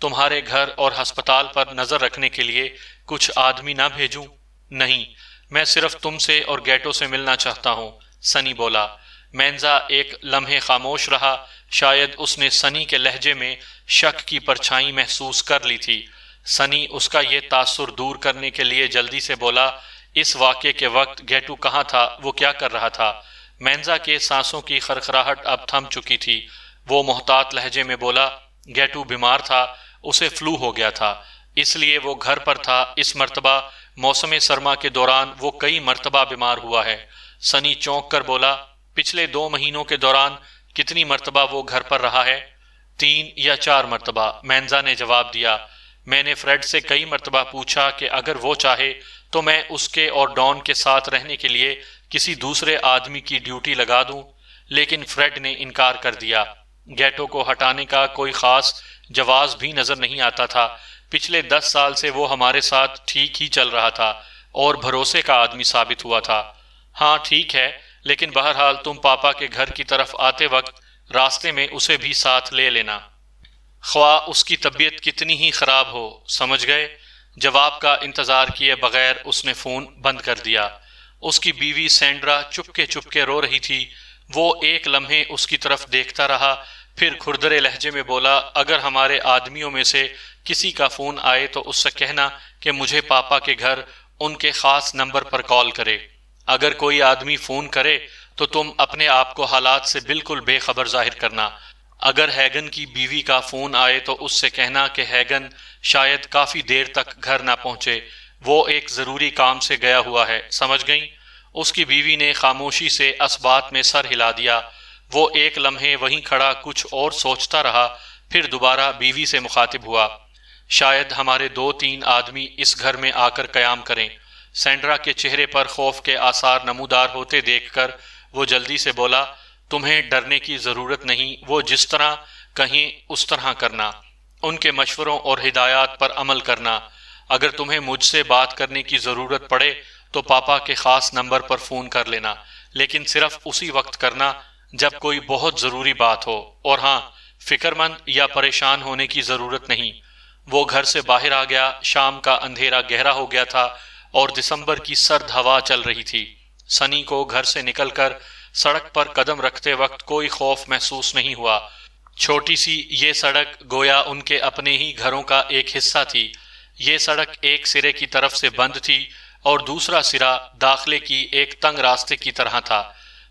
تمہارے گھر اور ہسپتال پر نظر رکھنے کے لیے کچھ آدمی نہ بھیجوں؟ نہیں، میں صرف تم سے اور گیٹو سے ملنا چاہتا ہوں، سنی بولا۔ مینزا ایک لمحے خاموش رہا، شاید اس نے سنی کے لہجے میں شک کی پرچھائی محسوس کر لی تھی۔ سنی اس کا یہ تاثر دور کرنے کے لیے جلدی سے بولا، اس واقعے کے وقت گیٹو کہاں تھا؟ وہ کیا کر رہا تھا؟ مینزا کے سانسوں کی خرخراہٹ اب تھم چکی تھی۔ وہ محتاط لہجے میں بولا، گیٹو بیمار تھا، اسے فلو ہو گیا تھا، اس لیے وہ گھر پر تھا۔ اس مرتبہ موسم سرما کے دوران وہ کئی مرتبہ بیمار ہوا ہے۔ سنی چونک کر بولا، پچھلے 2 مہینوں کے دوران کتنی مرتبہ وہ گھر پر رہا ہے؟ 3 یا 4 مرتبہ، مینزا نے جواب دیا۔ میں نے فریڈ سے کئی مرتبہ پوچھا کہ اگر وہ چاہے تو میں اس کے اور ڈان کے ساتھ رہنے کے لیے کسی دوسرے آدمی کی ڈیوٹی لگا دوں، لیکن فریڈ نے انکار کر دیا۔ گیٹو کو ہٹانے کا کوئی خاص جواز بھی نظر نہیں آتا تھا۔ پچھلے 10 سال سے وہ ہمارے ساتھ ٹھیک ہی چل رہا تھا اور بھروسے کا آدمی ثابت ہوا تھا۔ ہاں ٹھیک ہے، لیکن بہرحال تم پاپا کے گھر کی طرف آتے وقت راستے میں اسے بھی ساتھ لے لینا، خواہ اس کی طبیعت کتنی ہی خراب ہو، سمجھ گئے؟ جواب کا انتظار کیے بغیر اس نے فون بند کر دیا۔ اس کی بیوی سینڈرا چپکے رو رہی تھی۔ وہ ایک لمحے اس کی طرف دیکھتا رہا، پھر کھردرے لہجے میں بولا، اگر ہمارے آدمیوں میں سے کسی کا فون آئے تو اس سے کہنا کہ مجھے پاپا کے گھر ان کے خاص نمبر پر کال کرے۔ اگر کوئی آدمی فون کرے تو تم اپنے آپ کو حالات سے بالکل بے خبر ظاہر کرنا۔ اگر ہیگن کی بیوی کا فون آئے تو اس سے کہنا کہ ہیگن شاید کافی دیر تک گھر نہ پہنچے، وہ ایک ضروری کام سے گیا ہوا ہے، سمجھ گئیں؟ اس کی بیوی نے خاموشی سے اس بات میں سر ہلا دیا۔ وہ ایک لمحے وہیں کھڑا کچھ اور سوچتا رہا، پھر دوبارہ بیوی سے مخاطب ہوا، شاید ہمارے 2-3 آدمی اس گھر میں آ کر قیام کریں۔ سینڈرا کے چہرے پر خوف کے آثار نمودار ہوتے دیکھ کر وہ جلدی سے بولا، تمہیں ڈرنے کی ضرورت نہیں، وہ جس طرح کہیں اس طرح کرنا، ان کے مشوروں اور ہدایات پر عمل کرنا۔ اگر تمہیں مجھ سے بات کرنے کی ضرورت پڑے تو پاپا کے خاص نمبر پر فون کر لینا، لیکن صرف اسی وقت کرنا جب کوئی بہت ضروری بات ہو، اور ہاں، فکر مند یا پریشان ہونے کی ضرورت نہیں۔ وہ گھر سے باہر آ گیا۔ شام کا اندھیرا گہرا ہو گیا تھا اور دسمبر کی سرد ہوا چل رہی تھی۔ سنی کو گھر سے نکل کر سڑک پر قدم رکھتے وقت کوئی خوف محسوس نہیں ہوا۔ چھوٹی سی یہ سڑک گویا ان کے اپنے ہی گھروں کا ایک حصہ تھی۔ یہ سڑک ایک سرے کی طرف سے بند تھی اور دوسرا سرا داخلے کی ایک تنگ راستے کی طرح تھا۔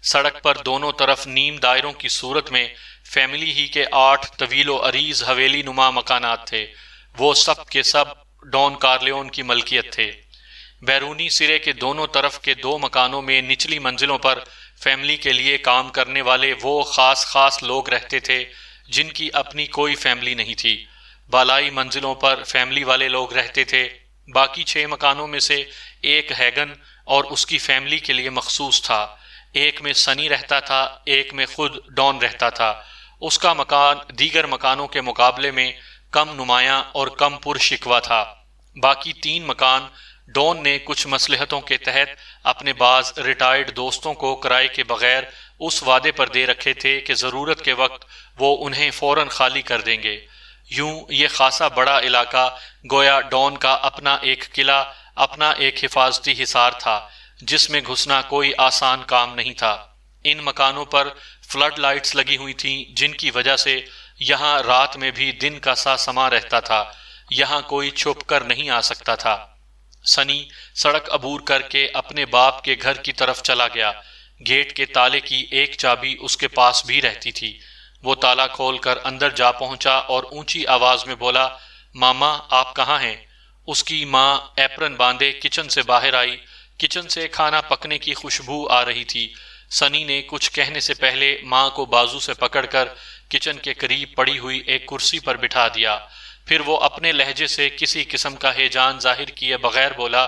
سڑک پر دونوں طرف نیم دائروں کی صورت میں فیملی ہی کے 8 طویل و عریض حویلی نما مکانات تھے۔ وہ سب کے سب ڈان کارلیون کی ملکیت تھے۔ بیرونی سرے کے دونوں طرف کے 2 مکانوں میں نچلی منزلوں پر فیملی کے لیے کام کرنے والے وہ خاص لوگ رہتے تھے جن کی اپنی کوئی فیملی نہیں تھی۔ بالائی منزلوں پر فیملی والے لوگ رہتے تھے۔ باقی 6 مکانوں میں سے ایک ہیگن اور اس کی فیملی کے لیے مخصوص تھا۔ ایک میں سنی رہتا تھا، ایک میں خود ڈان رہتا تھا۔ اس کا مکان دیگر مکانوں کے مقابلے میں کم نمایاں اور کم پر شکوہ تھا۔ باقی 3 مکان ڈان نے کچھ مصلحتوں کے تحت اپنے بعض ریٹائرڈ دوستوں کو کرائے کے بغیر اس وعدے پر دے رکھے تھے کہ ضرورت کے وقت وہ انہیں فوراً خالی کر دیں گے۔ یوں یہ خاصا بڑا علاقہ گویا ڈان کا اپنا ایک قلعہ، اپنا ایک حفاظتی حصار تھا جس میں گھسنا کوئی آسان کام نہیں تھا۔ ان مکانوں پر فلڈ لائٹس لگی ہوئی تھیں جن کی وجہ سے یہاں رات میں بھی دن کا سا سما رہتا تھا، یہاں کوئی چھپ کر نہیں آ سکتا تھا۔ سنی سڑک عبور کر کے اپنے باپ کے گھر کی طرف چلا گیا۔ گیٹ کے تالے کی ایک چابی اس کے پاس بھی رہتی تھی۔ وہ تالا کھول کر اندر جا پہنچا اور اونچی آواز میں بولا، ماما آپ کہاں ہیں؟ اس کی ماں ایپرن باندھے کچن سے باہر آئی۔ کچن سے کھانا پکنے کی خوشبو آ رہی تھی۔ سنی نے کچھ کہنے سے پہلے ماں کو بازو سے پکڑ کر کچن کے قریب پڑی ہوئی ایک کرسی پر بٹھا دیا۔ پھر وہ اپنے لہجے سے کسی قسم کا ہیجان ظاہر کیے بغیر بولا،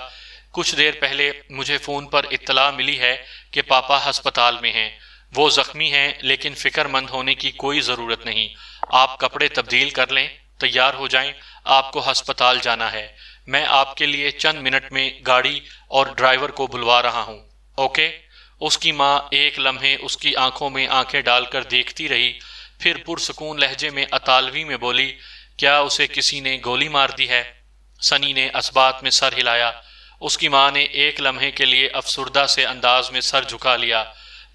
کچھ دیر پہلے مجھے فون پر اطلاع ملی ہے کہ پاپا ہسپتال میں ہیں۔ وہ زخمی ہیں لیکن فکر مند ہونے کی کوئی ضرورت نہیں۔ آپ کپڑے تبدیل کر لیں، تیار ہو جائیں، آپ کو ہسپتال جانا ہے۔ میں آپ کے لیے چند منٹ میں گاڑی اور ڈرائیور کو بلوا رہا ہوں، اوکے؟ اس کی ماں ایک لمحے اس کی آنکھوں میں آنکھیں ڈال کر دیکھتی رہی، پھر پرسکون لہجے میں اطالوی میں بولی، کیا اسے کسی نے گولی مار دی ہے؟ سنی نے اثبات میں سر ہلایا۔ اس کی ماں نے ایک لمحے کے لیے افسردہ سے انداز میں سر جھکا لیا،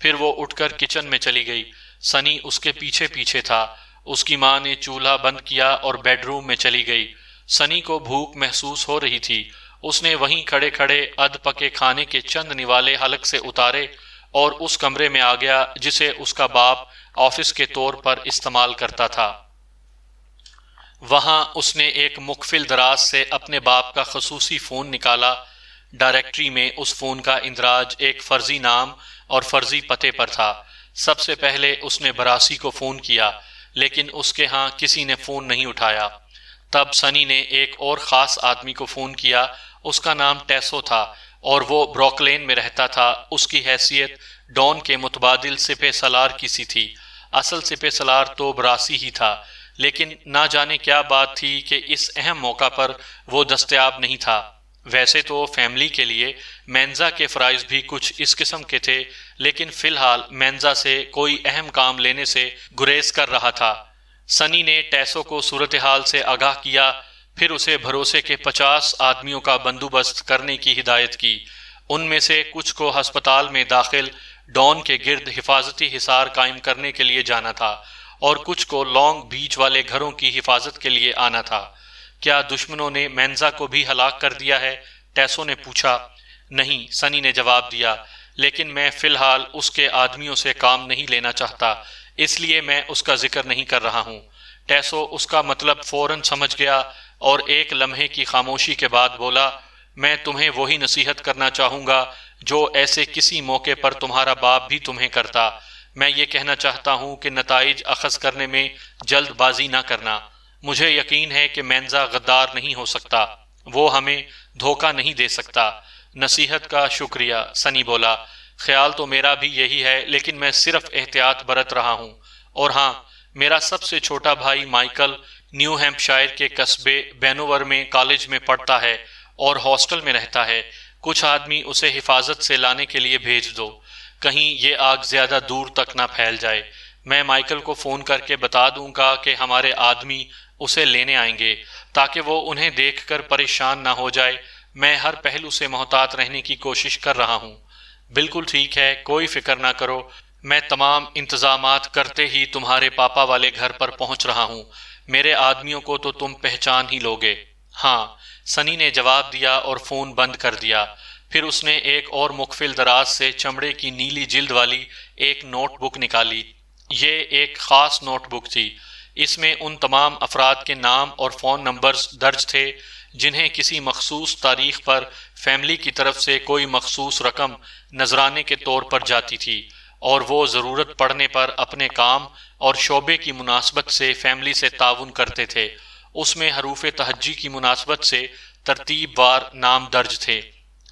پھر وہ اٹھ کر کچن میں چلی گئی۔ سنی اس کے پیچھے پیچھے تھا۔ اس کی ماں نے چولہا بند کیا اور بیڈ روم میں چلی گئی۔ سنی کو بھوک محسوس ہو رہی تھی۔ اس نے وہیں کھڑے کھڑے ادھ پکے کھانے کے چند نوالے حلق سے اتارے اور اس کمرے میں آ گیا جسے اس کا باپ آفس کے طور پر استعمال کرتا تھا۔ وہاں اس نے ایک مقفل دراز سے اپنے باپ کا خصوصی فون نکالا۔ ڈائریکٹری میں اس فون کا اندراج ایک فرضی نام اور فرضی پتے پر تھا۔ سب سے پہلے اس نے براسی کو فون کیا، لیکن اس کے ہاں کسی نے فون نہیں اٹھایا۔ تب سنی نے ایک اور خاص آدمی کو فون کیا۔ اس کا نام ٹیسو تھا اور وہ بروکلین میں رہتا تھا۔ اس کی حیثیت ڈان کے متبادل سپہ سالار کی سی تھی۔ اصل سپہ سالار تو براسی ہی تھا، لیکن نہ جانے کیا بات تھی کہ اس اہم موقع پر وہ دستیاب نہیں تھا۔ ویسے تو فیملی کے لیے مینزا کے فرائض بھی کچھ اس قسم کے تھے، لیکن فی الحال مینزا سے کوئی اہم کام لینے سے گریز کر رہا تھا۔ سنی نے ٹیسو کو صورتحال سے آگاہ کیا، پھر اسے بھروسے کے 50 آدمیوں کا بندوبست کرنے کی ہدایت کی۔ ان میں سے کچھ کو ہسپتال میں داخل ڈان کے گرد حفاظتی حصار قائم کرنے کے لیے جانا تھا اور کچھ کو لانگ بیچ والے گھروں کی حفاظت کے لیے آنا تھا۔ کیا دشمنوں نے مینزا کو بھی ہلاک کر دیا ہے؟ ٹیسو نے پوچھا۔ نہیں، سنی نے جواب دیا، لیکن میں فی الحال اس کے آدمیوں سے کام نہیں لینا چاہتا، اس لیے میں اس کا ذکر نہیں کر رہا ہوں۔ ٹیسو اس کا مطلب فوراً سمجھ گیا اور ایک لمحے کی خاموشی کے بعد بولا، میں تمہیں وہی نصیحت کرنا چاہوں گا جو ایسے کسی موقع پر تمہارا باپ بھی تمہیں کرتا۔ میں یہ کہنا چاہتا ہوں کہ نتائج اخذ کرنے میں جلد بازی نہ کرنا۔ مجھے یقین ہے کہ مینزا غدار نہیں ہو سکتا، وہ ہمیں دھوکہ نہیں دے سکتا۔ نصیحت کا شکریہ، سنی بولا۔ خیال تو میرا بھی یہی ہے، لیکن میں صرف احتیاط برت رہا ہوں۔ اور ہاں، میرا سب سے چھوٹا بھائی مائیکل نیو ہیمپشائر کے قصبے بینوور میں کالج میں پڑھتا ہے اور ہاسٹل میں رہتا ہے۔ کچھ آدمی اسے حفاظت سے لانے کے لیے بھیج دو، کہیں یہ آگ زیادہ دور تک نہ پھیل جائے۔ میں مائیکل کو فون کر کے بتا دوں گا کہ ہمارے آدمی اسے لینے آئیں گے تاکہ وہ انہیں دیکھ کر پریشان نہ ہو جائے۔ میں ہر پہلو سے محتاط رہنے کی کوشش کر رہا ہوں۔ بالکل ٹھیک ہے، کوئی فکر نہ کرو، میں تمام انتظامات کرتے ہی تمہارے پاپا والے گھر پر پہنچ رہا ہوں۔ میرے آدمیوں کو تو تم پہچان ہی لوگے۔ ہاں، سنی نے جواب دیا اور فون بند کر دیا۔ پھر اس نے ایک اور مقفل دراز سے چمڑے کی نیلی جلد والی ایک نوٹ بک نکالی۔ یہ ایک خاص نوٹ بک تھی۔ اس میں ان تمام افراد کے نام اور فون نمبرز درج تھے جنہیں کسی مخصوص تاریخ پر فیملی کی طرف سے کوئی مخصوص رقم نذرانے کے طور پر جاتی تھی، اور وہ ضرورت پڑنے پر اپنے کام اور شعبے کی مناسبت سے فیملی سے تعاون کرتے تھے۔ اس میں حروف تہجی کی مناسبت سے ترتیب وار نام درج تھے۔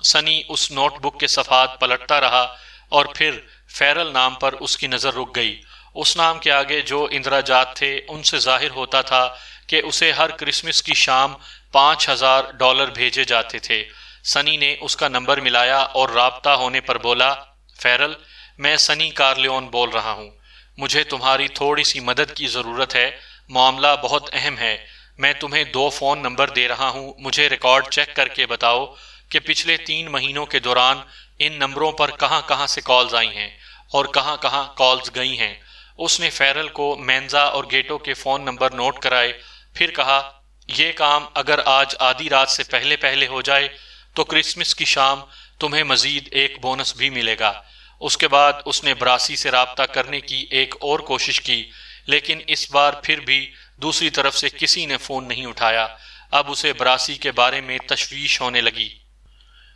سنی اس نوٹ بک کے صفحات پلٹتا رہا اور پھر فیرل نام پر اس کی نظر رک گئی۔ اس نام کے آگے جو اندراجات تھے ان سے ظاہر ہوتا تھا کہ اسے ہر کرسمس کی شام $5000 بھیجے جاتے تھے۔ سنی نے اس کا نمبر ملایا اور رابطہ ہونے پر بولا، فیرل، میں سنی کارلیون بول رہا ہوں۔ مجھے تمہاری تھوڑی سی مدد کی ضرورت ہے۔ معاملہ بہت اہم ہے۔ میں تمہیں 2 فون نمبر دے رہا ہوں۔ مجھے ریکارڈ چیک کر کے بتاؤ کہ پچھلے 3 مہینوں کے دوران ان نمبروں پر کہاں کہاں سے کالز آئی ہیں اور کہاں کہاں کالز گئی ہیں۔ اس نے فیرل کو مینزا اور گیٹو کے فون نمبر نوٹ کرائے، پھر کہا، یہ کام اگر آج آدھی رات سے پہلے پہلے ہو جائے تو کرسمس کی شام تمہیں مزید ایک بونس بھی ملے گا۔ اس کے بعد اس نے براسی سے رابطہ کرنے کی ایک اور کوشش کی، لیکن اس بار پھر بھی دوسری طرف سے کسی نے فون نہیں اٹھایا۔ اب اسے براسی کے بارے میں تشویش ہونے لگی۔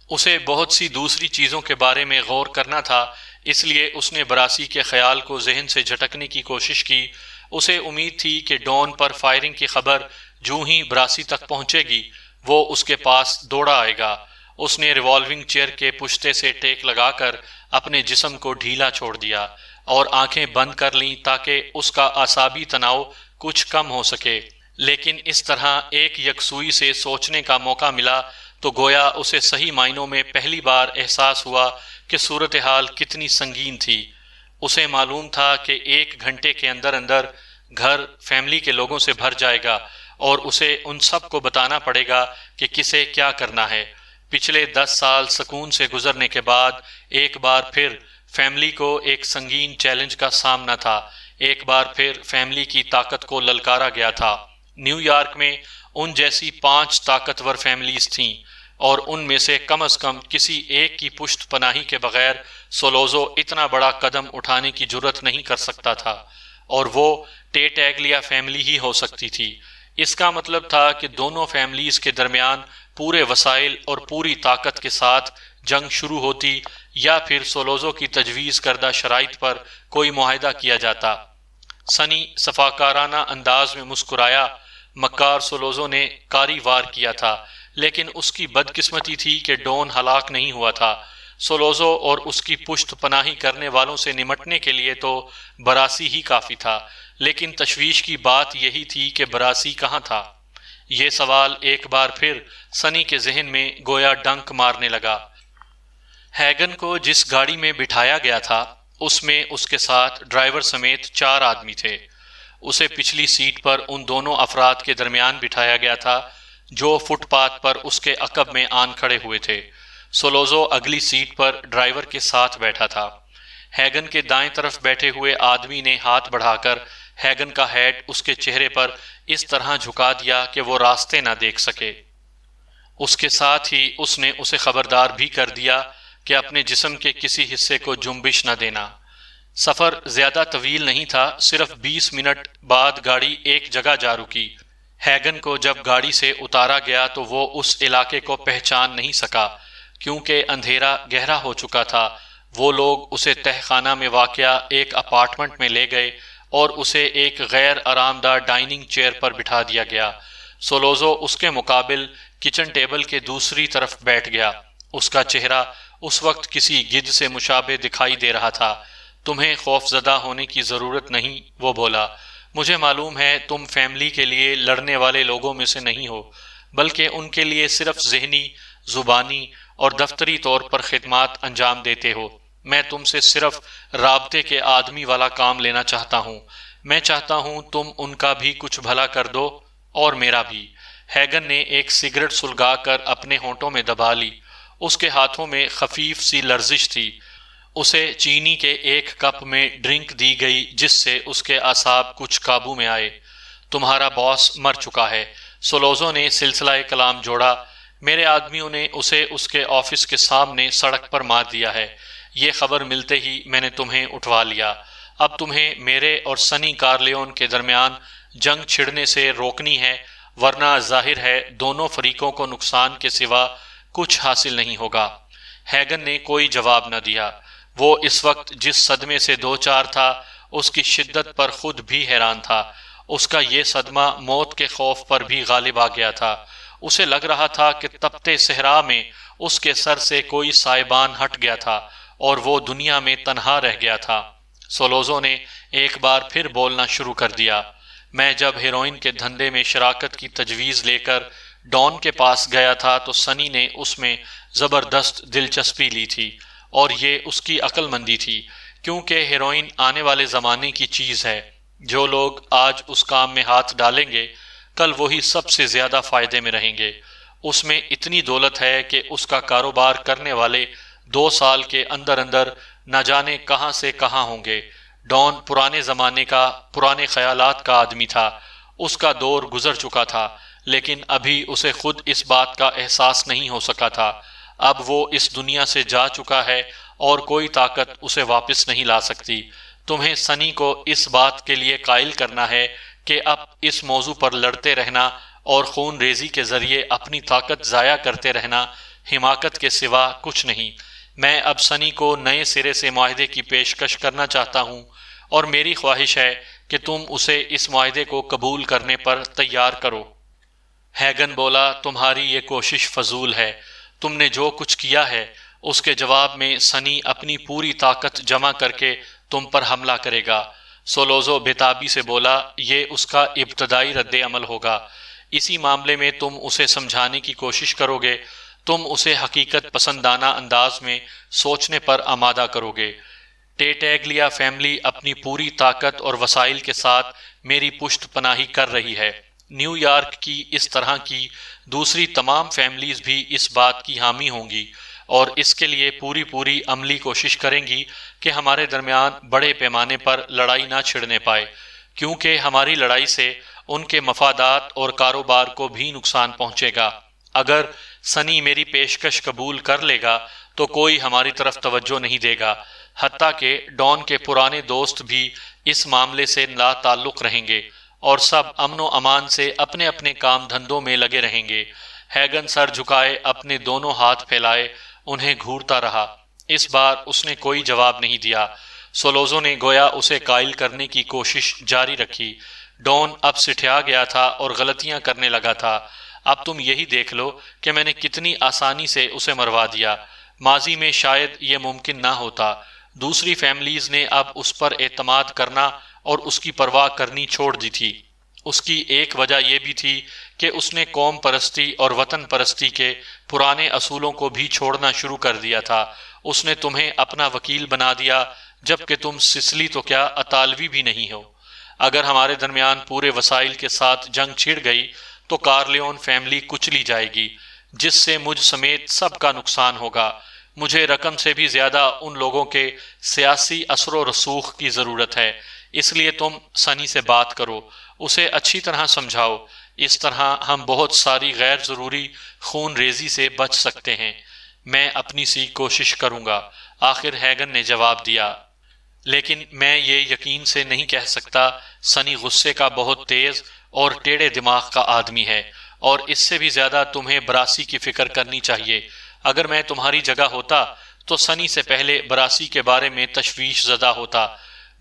اسے بہت سی دوسری چیزوں کے بارے میں غور کرنا تھا، اس لیے اس نے براسی کے خیال کو ذہن سے جھٹکنے کی کوشش کی۔ اسے امید تھی کہ ڈان پر فائرنگ کی خبر جوں ہی براسی تک پہنچے گی وہ اس کے پاس دوڑا آئے گا۔ اس نے ریوالونگ چیئر کے پشتے سے ٹیک لگا کر اپنے جسم کو ڈھیلا چھوڑ دیا اور آنکھیں بند کر لیں تاکہ اس کا اعصابی تناؤ کچھ کم ہو سکے۔ لیکن اس طرح ایک یکسوئی سے سوچنے کا موقع ملا تو گویا اسے صحیح معنوں میں پہلی بار احساس ہوا کہ صورتحال کتنی سنگین تھی۔ اسے معلوم تھا کہ 1 گھنٹے کے اندر اندر گھر فیملی کے لوگوں سے بھر جائے گا اور اسے ان سب کو بتانا پڑے گا کہ کسے کیا کرنا ہے۔ پچھلے 10 سال سکون سے گزرنے کے بعد ایک بار پھر فیملی کو ایک سنگین چیلنج کا سامنا تھا، ایک بار پھر فیملی کی طاقت کو للکارا گیا تھا۔ نیو یارک میں ان جیسی 5 طاقتور فیملیز تھیں اور ان میں سے کم از کم کسی ایک کی پشت پناہی کے بغیر سولوزو اتنا بڑا قدم اٹھانے کی جرت نہیں کر سکتا تھا، اور وہ ٹیٹیگلیا فیملی ہی ہو سکتی تھی۔ اس کا مطلب تھا کہ دونوں فیملیز کے درمیان پورے وسائل اور پوری طاقت کے ساتھ جنگ شروع ہوتی، یا پھر سولوزو کی تجویز کردہ شرائط پر کوئی معاہدہ کیا جاتا۔ سنی صفاکارانہ انداز میں مسکرایا۔ مکار سولوزو نے کاری وار کیا تھا، لیکن اس کی بدقسمتی تھی کہ ڈون ہلاک نہیں ہوا تھا۔ سولوزو اور اس کی پشت پناہی کرنے والوں سے نمٹنے کے لیے تو براسی ہی کافی تھا، لیکن تشویش کی بات یہی تھی کہ براسی کہاں تھا؟ یہ سوال ایک بار پھر سنی کے ذہن میں گویا ڈنک مارنے لگا۔ ہیگن کو جس گاڑی میں بٹھایا گیا تھا اس میں اس کے ساتھ ڈرائیور سمیت 4 آدمی تھے۔ اسے پچھلی سیٹ پر ان دونوں افراد کے درمیان بٹھایا گیا تھا جو فٹ پاتھ پر اس کے عقب میں آن کھڑے ہوئے تھے۔ سولوزو اگلی سیٹ پر ڈرائیور کے ساتھ بیٹھا تھا۔ ہیگن کے دائیں طرف بیٹھے ہوئے آدمی نے ہاتھ بڑھا کر ہیگن کا ہیڈ اس کے چہرے پر اس طرح جھکا دیا کہ وہ راستے نہ دیکھ سکے۔ اس کے ساتھ ہی اس نے اسے خبردار بھی کر دیا کہ اپنے جسم کے کسی حصے کو جنبش نہ دینا۔ سفر زیادہ طویل نہیں تھا، صرف 20 منٹ بعد گاڑی ایک جگہ جا رکی۔ ہیگن کو جب گاڑی سے اتارا گیا تو وہ اس علاقے کو پہچان نہیں سکا کیونکہ اندھیرا گہرا ہو چکا تھا۔ وہ لوگ اسے تہہ خانہ میں واقع ایک اپارٹمنٹ میں لے گئے اور اسے ایک غیر آرام دہ ڈائننگ چیئر پر بٹھا دیا گیا۔ سولوزو اس کے مقابل کچن ٹیبل کے دوسری طرف بیٹھ گیا۔ اس کا چہرہ اس وقت کسی گدھ سے مشابہ دکھائی دے رہا تھا۔ تمہیں خوف زدہ ہونے کی ضرورت نہیں، وہ بولا۔ مجھے معلوم ہے تم فیملی کے لیے لڑنے والے لوگوں میں سے نہیں ہو، بلکہ ان کے لیے صرف ذہنی، زبانی اور دفتری طور پر خدمات انجام دیتے ہو۔ میں تم سے صرف رابطے کے آدمی والا کام لینا چاہتا ہوں۔ میں چاہتا ہوں تم ان کا بھی کچھ بھلا کر دو اور میرا بھی۔ ہیگن نے ایک سگریٹ سلگا کر اپنے ہونٹوں میں دبا لی۔ اس کے ہاتھوں میں خفیف سی لرزش تھی۔ اسے چینی کے ایک کپ میں ڈرنک دی گئی جس سے اس کے اعصاب کچھ قابو میں آئے۔ تمہارا باس مر چکا ہے، سولوزو نے سلسلہ کلام جوڑا۔ میرے آدمیوں نے اسے اس کے آفس کے سامنے سڑک پر مار دیا ہے۔ یہ خبر ملتے ہی میں نے تمہیں اٹھوا لیا۔ اب تمہیں میرے اور سنی کارلیون کے درمیان جنگ چھڑنے سے روکنی ہے، ورنہ ظاہر ہے دونوں فریقوں کو نقصان کے سوا کچھ حاصل نہیں ہوگا۔ ہیگن نے کوئی جواب نہ دیا۔ وہ اس وقت جس صدمے سے دوچار تھا اس کی شدت پر خود بھی حیران تھا۔ اس کا یہ صدمہ موت کے خوف پر بھی غالب آ گیا تھا۔ اسے لگ رہا تھا کہ تپتے صحرا میں اس کے سر سے کوئی سائبان ہٹ گیا تھا اور وہ دنیا میں تنہا رہ گیا تھا۔ سولوزو نے ایک بار پھر بولنا شروع کر دیا۔ میں جب ہیروئن کے دھندے میں شراکت کی تجویز لے کر ڈان کے پاس گیا تھا تو سنی نے اس میں زبردست دلچسپی لی تھی، اور یہ اس کی عقل مندی تھی، کیونکہ ہیروئن آنے والے زمانے کی چیز ہے۔ جو لوگ آج اس کام میں ہاتھ ڈالیں گے کل وہی سب سے زیادہ فائدے میں رہیں گے۔ اس میں اتنی دولت ہے کہ اس کا کاروبار کرنے والے 2 سال کے اندر اندر نہ جانے کہاں سے کہاں ہوں گے۔ ڈان پرانے زمانے کا، پرانے خیالات کا آدمی تھا۔ اس کا دور گزر چکا تھا، لیکن ابھی اسے خود اس بات کا احساس نہیں ہو سکا تھا۔ اب وہ اس دنیا سے جا چکا ہے اور کوئی طاقت اسے واپس نہیں لا سکتی۔ تمہیں سنی کو اس بات کے لیے قائل کرنا ہے کہ اب اس موضوع پر لڑتے رہنا اور خون ریزی کے ذریعے اپنی طاقت ضائع کرتے رہنا حماقت کے سوا کچھ نہیں۔ میں اب سنی کو نئے سرے سے معاہدے کی پیشکش کرنا چاہتا ہوں، اور میری خواہش ہے کہ تم اسے اس معاہدے کو قبول کرنے پر تیار کرو۔ ہیگن بولا، تمہاری یہ کوشش فضول ہے۔ تم نے جو کچھ کیا ہے اس کے جواب میں سنی اپنی پوری طاقت جمع کر کے تم پر حملہ کرے گا۔ سولوزو بےتابی سے بولا، یہ اس کا ابتدائی رد عمل ہوگا۔ اسی معاملے میں تم اسے سمجھانے کی کوشش کرو گے، تم اسے حقیقت پسندانہ انداز میں سوچنے پر آمادہ کرو گے۔ ٹیٹیگلیا فیملی اپنی پوری طاقت اور وسائل کے ساتھ میری پشت پناہی کر رہی ہے۔ نیو یارک کی اس طرح کی دوسری تمام فیملیز بھی اس بات کی حامی ہوں گی اور اس کے لیے پوری عملی کوشش کریں گی کہ ہمارے درمیان بڑے پیمانے پر لڑائی نہ چھڑنے پائے، کیونکہ ہماری لڑائی سے ان کے مفادات اور کاروبار کو بھی نقصان پہنچے گا۔ اگر سنی میری پیشکش قبول کر لے گا تو کوئی ہماری طرف توجہ نہیں دے گا، حتیٰ کہ ڈان کے پرانے دوست بھی اس معاملے سے لا تعلق رہیں گے اور سب امن و امان سے اپنے اپنے کام دھندوں میں لگے رہیں گے۔ ہیگن سر جھکائے اپنے دونوں ہاتھ پھیلائے انہیں گھورتا رہا۔ اس بار اس نے کوئی جواب نہیں دیا۔ سولوزو نے گویا اسے قائل کرنے کی کوشش جاری رکھی۔ ڈان اب سٹھیا گیا تھا اور غلطیاں کرنے لگا تھا۔ اب تم یہی دیکھ لو کہ میں نے کتنی آسانی سے اسے مروا دیا۔ ماضی میں شاید یہ ممکن نہ ہوتا۔ دوسری فیملیز نے اب اس پر اعتماد کرنا اور اس کی پرواہ کرنی چھوڑ دی تھی۔ اس کی ایک وجہ یہ بھی تھی کہ اس نے قوم پرستی اور وطن پرستی کے پرانے اصولوں کو بھی چھوڑنا شروع کر دیا تھا۔ اس نے تمہیں اپنا وکیل بنا دیا جبکہ تم سسلی تو کیا اطالوی بھی نہیں ہو۔ اگر ہمارے درمیان پورے وسائل کے ساتھ جنگ چھڑ گئی تو کارلیون فیملی کچلی جائے گی، جس سے مجھ سمیت سب کا نقصان ہوگا۔ مجھے رقم سے بھی زیادہ ان لوگوں کے سیاسی اثر و رسوخ کی ضرورت ہے، اس لیے تم سنی سے بات کرو، اسے اچھی طرح سمجھاؤ۔ اس طرح ہم بہت ساری غیر ضروری خون ریزی سے بچ سکتے ہیں۔ میں اپنی سی کوشش کروں گا، آخر ہیگن نے جواب دیا۔ لیکن میں یہ یقین سے نہیں کہہ سکتا۔ سنی غصے کا بہت تیز اور ٹیڑھے دماغ کا آدمی ہے، اور اس سے بھی زیادہ تمہیں براسی کی فکر کرنی چاہیے۔ اگر میں تمہاری جگہ ہوتا تو سنی سے پہلے براسی کے بارے میں تشویش زدہ ہوتا۔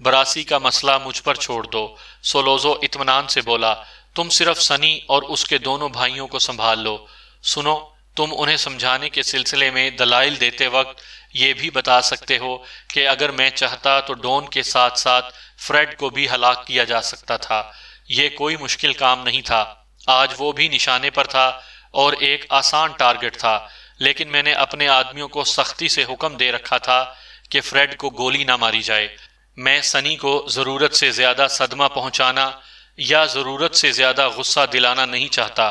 براسی کا مسئلہ مجھ پر چھوڑ دو، سولوزو اطمینان سے بولا۔ تم صرف سنی اور اس کے دونوں بھائیوں کو سنبھال لو۔ سنو، تم انہیں سمجھانے کے سلسلے میں دلائل دیتے وقت یہ بھی بتا سکتے ہو کہ اگر میں چاہتا تو ڈون کے ساتھ ساتھ فریڈ کو بھی ہلاک کیا جا سکتا تھا۔ یہ کوئی مشکل کام نہیں تھا۔ آج وہ بھی نشانے پر تھا اور ایک آسان ٹارگٹ تھا، لیکن میں نے اپنے آدمیوں کو سختی سے حکم دے رکھا تھا کہ فریڈ کو گولی نہ ماری جائے۔ میں سنی کو ضرورت سے زیادہ صدمہ پہنچانا یا ضرورت سے زیادہ غصہ دلانا نہیں چاہتا۔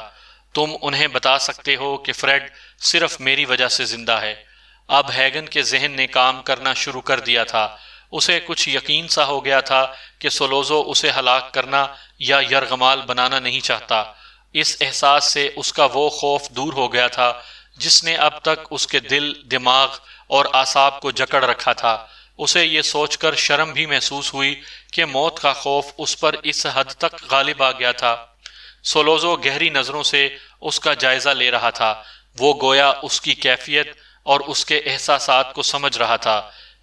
تم انہیں بتا سکتے ہو کہ فریڈ صرف میری وجہ سے زندہ ہے۔ اب ہیگن کے ذہن نے کام کرنا شروع کر دیا تھا۔ اسے کچھ یقین سا ہو گیا تھا کہ سولوزو اسے ہلاک کرنا یا یرغمال بنانا نہیں چاہتا۔ اس احساس سے اس کا وہ خوف دور ہو گیا تھا جس نے اب تک اس کے دل، دماغ اور اعصاب کو جکڑ رکھا تھا۔ اسے یہ سوچ کر شرم بھی محسوس ہوئی کہ موت کا خوف اس پر اس حد تک غالب آ گیا تھا۔ سولوزو گہری نظروں سے اس کا جائزہ لے رہا تھا۔ وہ گویا اس کی کیفیت اور اس کے احساسات کو سمجھ رہا تھا۔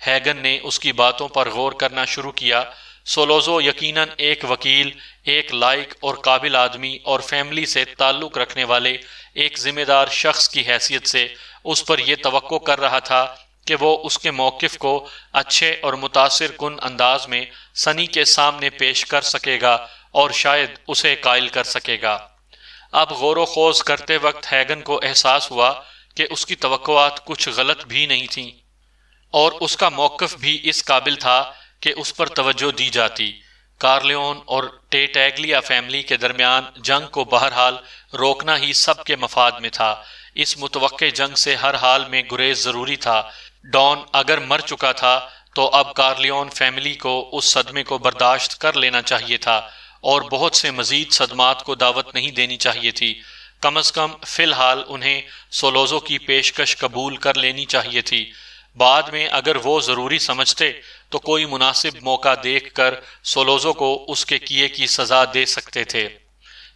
ہیگن نے اس کی باتوں پر غور کرنا شروع کیا۔ سولوزو یقیناً ایک وکیل، ایک لائق اور قابل آدمی اور فیملی سے تعلق رکھنے والے ایک ذمہ دار شخص کی حیثیت سے اس پر یہ توقع کر رہا تھا کہ وہ اس کے موقف کو اچھے اور متاثر کن انداز میں سنی کے سامنے پیش کر سکے گا اور شاید اسے قائل کر سکے گا۔ اب غور و خوض کرتے وقت ہیگن کو احساس ہوا کہ اس کی توقعات کچھ غلط بھی نہیں تھیں، اور اس کا موقف بھی اس قابل تھا کہ اس پر توجہ دی جاتی۔ کارلیون اور ٹیٹیگلیا فیملی کے درمیان جنگ کو بہرحال روکنا ہی سب کے مفاد میں تھا۔ اس متوقع جنگ سے ہر حال میں گریز ضروری تھا۔ ڈان اگر مر چکا تھا تو اب کارلیون فیملی کو اس صدمے کو برداشت کر لینا چاہیے تھا اور بہت سے مزید صدمات کو دعوت نہیں دینی چاہیے تھی۔ کم از کم فی الحال انہیں سولوزو کی پیشکش قبول کر لینی چاہیے تھی۔ بعد میں اگر وہ ضروری سمجھتے تو کوئی مناسب موقع دیکھ کر سولوزو کو اس کے کیے کی سزا دے سکتے تھے۔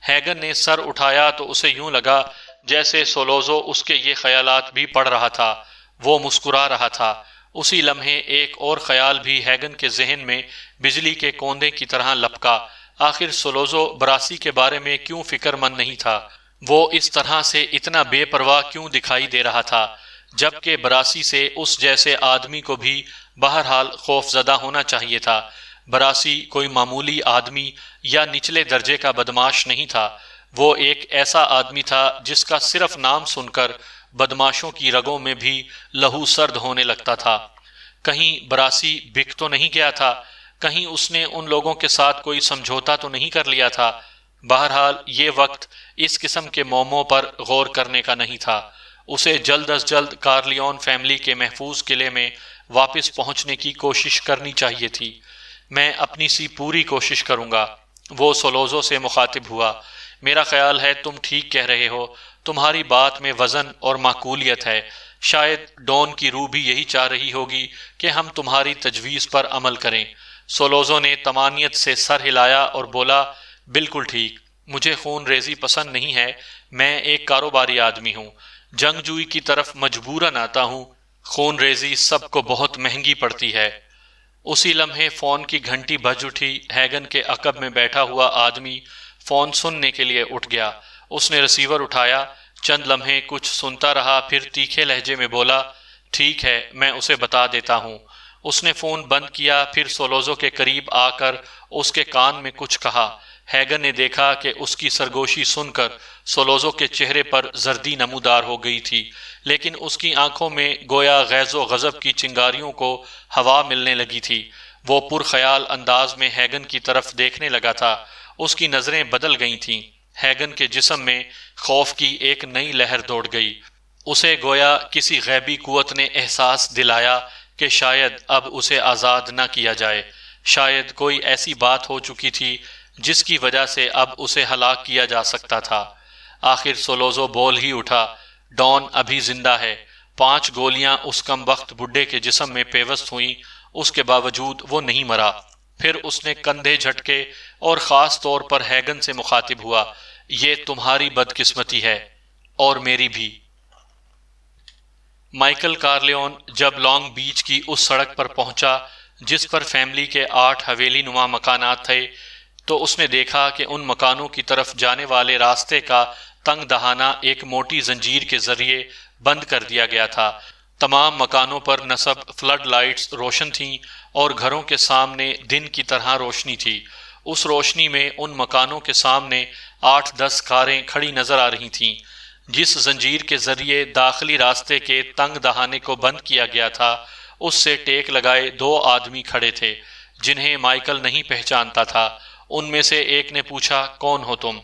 ہیگن نے سر اٹھایا تو اسے یوں لگا جیسے سولوزو اس کے یہ خیالات بھی پڑھ رہا تھا۔ وہ مسکرا رہا تھا۔ اسی لمحے ایک اور خیال بھی ہیگن کے ذہن میں بجلی کے کوندے کی طرح لپکا۔ آخر سولوزو براسی کے بارے میں کیوں فکر مند نہیں تھا؟ وہ اس طرح سے اتنا بے پرواہ کیوں دکھائی دے رہا تھا؟ جبکہ براسی سے اس جیسے آدمی کو بھی بہرحال خوف زدہ ہونا چاہیے تھا۔ براسی کوئی معمولی آدمی یا نچلے درجے کا بدماش نہیں تھا۔ وہ ایک ایسا آدمی تھا جس کا صرف نام سن کر بدماشوں کی رگوں میں بھی لہو سرد ہونے لگتا تھا۔ کہیں براسی بک تو نہیں گیا تھا؟ کہیں اس نے ان لوگوں کے ساتھ کوئی سمجھوتا تو نہیں کر لیا تھا؟ بہرحال یہ وقت اس قسم کے موموں پر غور کرنے کا نہیں تھا۔ اسے جلد از جلد کارلیون فیملی کے محفوظ قلعے میں واپس پہنچنے کی کوشش کرنی چاہیے تھی۔ میں اپنی سی پوری کوشش کروں گا، وہ سولوزو سے مخاطب ہوا۔ میرا خیال ہے تم ٹھیک کہہ رہے ہو، تمہاری بات میں وزن اور معقولیت ہے۔ شاید ڈون کی روح بھی یہی چاہ رہی ہوگی کہ ہم تمہاری تجویز پر عمل کریں۔ سولوزو نے طمانیت سے سر ہلایا اور بولا، بالکل ٹھیک، مجھے خون ریزی پسند نہیں ہے، میں ایک کاروباری آدمی ہوں، جنگجوئی کی طرف مجبوراً آتا ہوں، خون ریزی سب کو بہت مہنگی پڑتی ہے۔ اسی لمحے فون کی گھنٹی بج اٹھی۔ ہیگن کے عقب میں بیٹھا ہوا آدمی فون سننے کے لیے اٹھ گیا۔ اس نے ریسیور اٹھایا، چند لمحے کچھ سنتا رہا، پھر تیکھے لہجے میں بولا، ٹھیک ہے، میں اسے بتا دیتا ہوں۔ اس نے فون بند کیا، پھر سولوزو کے قریب آ کر اس کے کان میں کچھ کہا۔ ہیگن نے دیکھا کہ اس کی سرگوشی سن کر سولوزو کے چہرے پر زردی نمودار ہو گئی تھی، لیکن اس کی آنکھوں میں گویا غیظ و غضب کی چنگاریوں کو ہوا ملنے لگی تھی۔ وہ پرخیال انداز میں ہیگن کی طرف دیکھنے لگا تھا۔ اس کی نظریں بدل گئی تھیں۔ ہیگن کے جسم میں خوف کی ایک نئی لہر دوڑ گئی۔ اسے گویا کسی غیبی قوت نے احساس دلایا کہ شاید اب اسے آزاد نہ کیا جائے، شاید کوئی ایسی بات ہو چکی تھی جس کی وجہ سے اب اسے ہلاک کیا جا سکتا تھا۔ آخر سولوزو بول ہی اٹھا، ڈان ابھی زندہ ہے۔ 5 گولیاں اس کم بخت بڈھے کے جسم میں پیوست ہوئیں، اس کے باوجود وہ نہیں مرا۔ پھر اس نے کندھے جھٹکے اور خاص طور پر ہیگن سے مخاطب ہوا، یہ تمہاری بدقسمتی ہے اور میری بھی۔ مائیکل کارلیون جب لانگ بیچ کی اس سڑک پر پہنچا جس پر فیملی کے 8 حویلی نما مکانات تھے، تو اس نے دیکھا کہ ان مکانوں کی طرف جانے والے راستے کا تنگ دہانہ ایک موٹی زنجیر کے ذریعے بند کر دیا گیا تھا۔ تمام مکانوں پر نصب فلڈ لائٹس روشن تھیں اور گھروں کے سامنے دن کی طرح روشنی تھی۔ اس روشنی میں ان مکانوں کے سامنے 8-10 کاریں کھڑی نظر آ رہی تھیں۔ جس زنجیر کے ذریعے داخلی راستے کے تنگ دہانے کو بند کیا گیا تھا، اس سے ٹیک لگائے 2 آدمی کھڑے تھے جنہیں مائیکل نہیں پہچانتا تھا۔ ان میں سے ایک نے پوچھا، کون ہو تم؟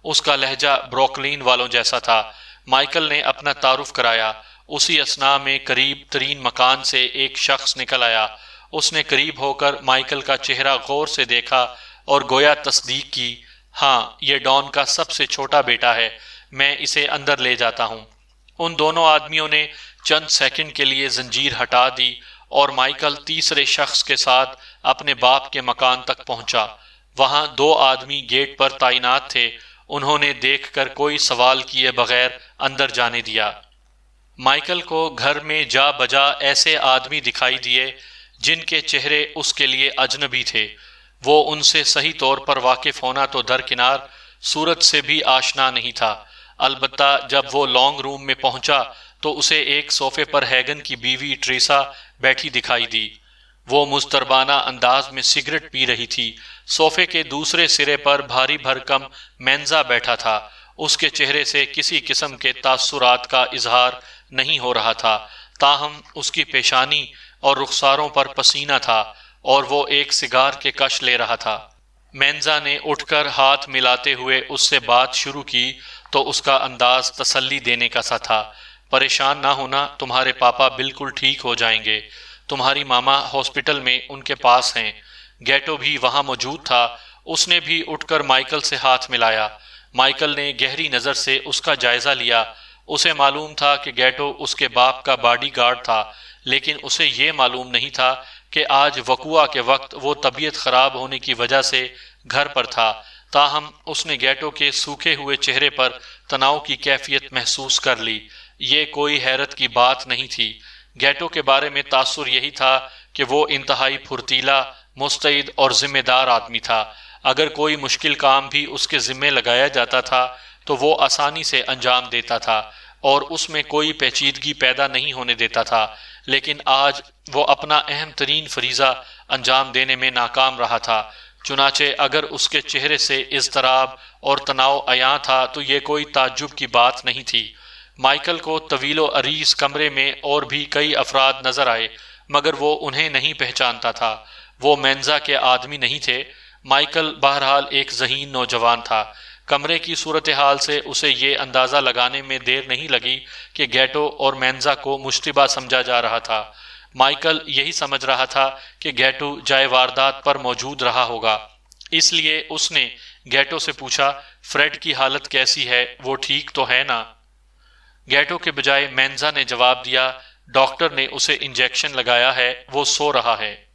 اس کا لہجہ بروکلین والوں جیسا تھا۔ مائیکل نے اپنا تعارف کرایا۔ اسی اثناء میں قریب ترین مکان سے ایک شخص نکل آیا۔ اس نے قریب ہو کر مائیکل کا چہرہ غور سے دیکھا اور گویا تصدیق کی، ہاں، یہ ڈان کا سب سے چھوٹا بیٹا ہے، میں اسے اندر لے جاتا ہوں۔ ان دونوں آدمیوں نے چند سیکنڈ کے لیے زنجیر ہٹا دی اور مائیکل تیسرے شخص کے ساتھ اپنے باپ کے مکان تک پہنچا۔ وہاں 2 آدمی گیٹ پر تعینات تھے۔ انہوں نے دیکھ کر کوئی سوال کیے بغیر اندر جانے دیا۔ مائیکل کو گھر میں جا بجا ایسے آدمی دکھائی دیے جن کے چہرے اس کے لیے اجنبی تھے۔ وہ ان سے صحیح طور پر واقف ہونا تو درکنار، صورت سے بھی آشنا نہیں تھا۔ البتہ جب وہ لانگ روم میں پہنچا تو اسے ایک صوفے پر ہیگن کی بیوی ٹریسا بیٹھی دکھائی دی۔ وہ مضطربانہ انداز میں سگریٹ پی رہی تھی۔ صوفے کے دوسرے سرے پر بھاری بھرکم مینزا بیٹھا تھا۔ اس کے چہرے سے کسی قسم کے تاثرات کا اظہار نہیں ہو رہا تھا، تاہم اس کی پیشانی اور رخساروں پر پسینہ تھا اور وہ ایک سگار کے کش لے رہا تھا۔ مینزا نے اٹھ کر ہاتھ ملاتے ہوئے اس سے بات شروع کی تو اس کا انداز تسلی دینے کا سا تھا۔ پریشان نہ ہونا، تمہارے پاپا بالکل ٹھیک ہو جائیں گے۔ تمہاری ماما ہاسپٹل میں ان کے پاس ہیں۔ گیٹو بھی وہاں موجود تھا۔ اس نے بھی اٹھ کر مائیکل سے ہاتھ ملایا۔ مائیکل نے گہری نظر سے اس کا جائزہ لیا۔ اسے معلوم تھا کہ گیٹو اس کے باپ کا باڈی گارڈ تھا، لیکن اسے یہ معلوم نہیں تھا کہ آج وقوعہ کے وقت وہ طبیعت خراب ہونے کی وجہ سے گھر پر تھا۔ تاہم اس نے گیٹو کے سوکھے ہوئے چہرے پر تناؤ کی کیفیت محسوس کر لی۔ یہ کوئی حیرت کی بات نہیں تھی۔ گیٹو کے بارے میں تاثر یہی تھا کہ وہ انتہائی پھرتیلا، مستعد اور ذمہ دار آدمی تھا۔ اگر کوئی مشکل کام بھی اس کے ذمے لگایا جاتا تھا تو وہ آسانی سے انجام دیتا تھا اور اس میں کوئی پیچیدگی پیدا نہیں ہونے دیتا تھا۔ لیکن آج وہ اپنا اہم ترین فریضہ انجام دینے میں ناکام رہا تھا۔ چنانچہ اگر اس کے چہرے سے اضطراب اور تناؤ عیاں تھا تو یہ کوئی تعجب کی بات نہیں تھی۔ مائیکل کو طویل و عریض کمرے میں اور بھی کئی افراد نظر آئے، مگر وہ انہیں نہیں پہچانتا تھا۔ وہ مینزا کے آدمی نہیں تھے۔ مائیکل بہرحال ایک ذہین نوجوان تھا۔ کمرے کی صورتحال سے اسے یہ اندازہ لگانے میں دیر نہیں لگی کہ گیٹو اور مینزا کو مشتبہ سمجھا جا رہا تھا۔ مائیکل یہی سمجھ رہا تھا کہ گیٹو جائے واردات پر موجود رہا ہوگا، اس لیے اس نے گیٹو سے پوچھا، فریڈ کی حالت کیسی ہے، وہ ٹھیک تو ہے نا؟ گیٹو کے بجائے مینزا نے جواب دیا، ڈاکٹر نے اسے انجیکشن لگایا ہے، وہ سو رہا ہے۔